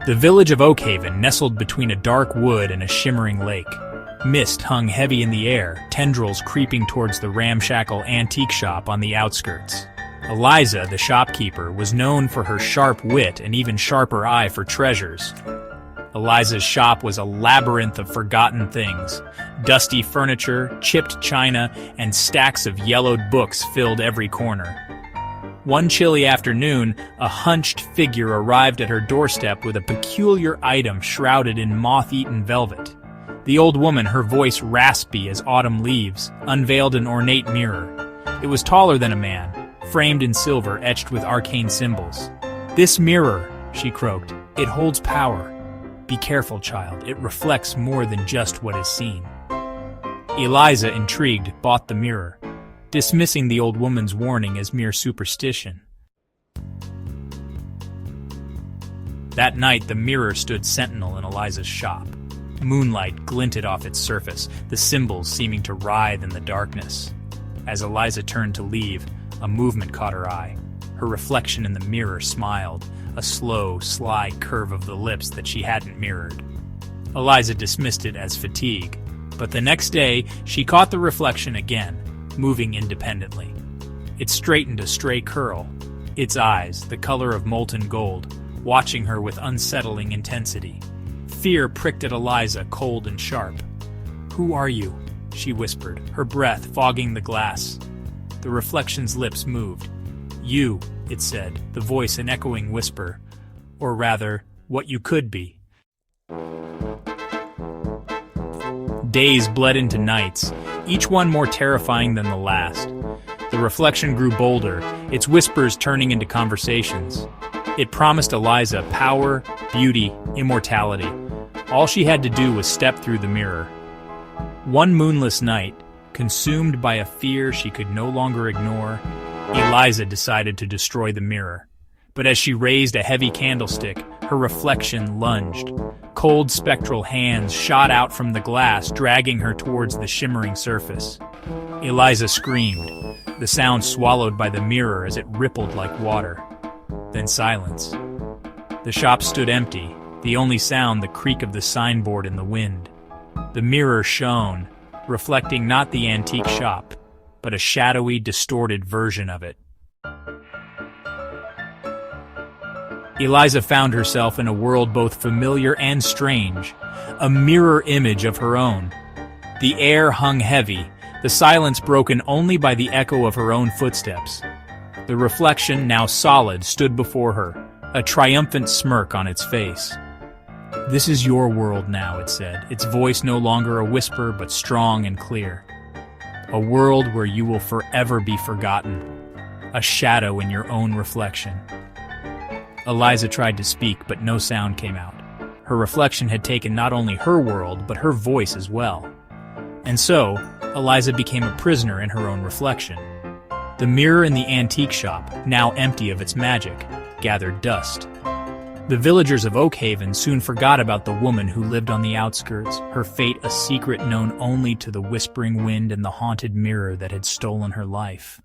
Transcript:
The village of Oakhaven nestled between a dark wood and a shimmering lake. Mist hung heavy in the air, tendrils creeping towards the ramshackle antique shop on the outskirts. Eliza, the shopkeeper, was known for her sharp wit and even sharper eye for treasures. Eliza's shop was a labyrinth of forgotten things. Dusty furniture, chipped china, and stacks of yellowed books filled every corner. One chilly afternoon, a hunched figure arrived at her doorstep with a peculiar item shrouded in moth-eaten velvet. The old woman, her voice raspy as autumn leaves, unveiled an ornate mirror. It was taller than a man, framed in silver etched with arcane symbols. "This mirror," she croaked, "it holds power. Be careful, child, it reflects more than just what is seen." Eliza, intrigued, bought the mirror, dismissing the old woman's warning as mere superstition. That night, the mirror stood sentinel in Eliza's shop. Moonlight glinted off its surface, the symbols seeming to writhe in the darkness. As Eliza turned to leave, a movement caught her eye. Her reflection in the mirror smiled, a slow, sly curve of the lips that she hadn't mirrored. Eliza dismissed it as fatigue, but the next day she caught the reflection again, moving independently. It straightened a stray curl, its eyes, the color of molten gold, watching her with unsettling intensity. Fear pricked at Eliza, cold and sharp. "Who are you?" she whispered, her breath fogging the glass. The reflection's lips moved. "You," it said, the voice an echoing whisper. "Or rather, what you could be." Days bled into nights, each one more terrifying than the last. The reflection grew bolder, its whispers turning into conversations. It promised Eliza power, beauty, immortality. All she had to do was step through the mirror. One moonless night, consumed by a fear she could no longer ignore, Eliza decided to destroy the mirror. But as she raised a heavy candlestick, her reflection lunged. Cold spectral hands shot out from the glass, dragging her towards the shimmering surface. Eliza screamed, the sound swallowed by the mirror as it rippled like water. Then silence. The shop stood empty, the only sound the creak of the signboard in the wind. The mirror shone, reflecting not the antique shop, but a shadowy, distorted version of it. Eliza found herself in a world both familiar and strange, a mirror image of her own. The air hung heavy, the silence broken only by the echo of her own footsteps. The reflection, now solid, stood before her, a triumphant smirk on its face. "This is your world now," it said, its voice no longer a whisper but strong and clear. "A world where you will forever be forgotten, a shadow in your own reflection." Eliza tried to speak, but no sound came out. Her reflection had taken not only her world, but her voice as well. And so, Eliza became a prisoner in her own reflection. The mirror in the antique shop, now empty of its magic, gathered dust. The villagers of Oakhaven soon forgot about the woman who lived on the outskirts, her fate a secret known only to the whispering wind and the haunted mirror that had stolen her life.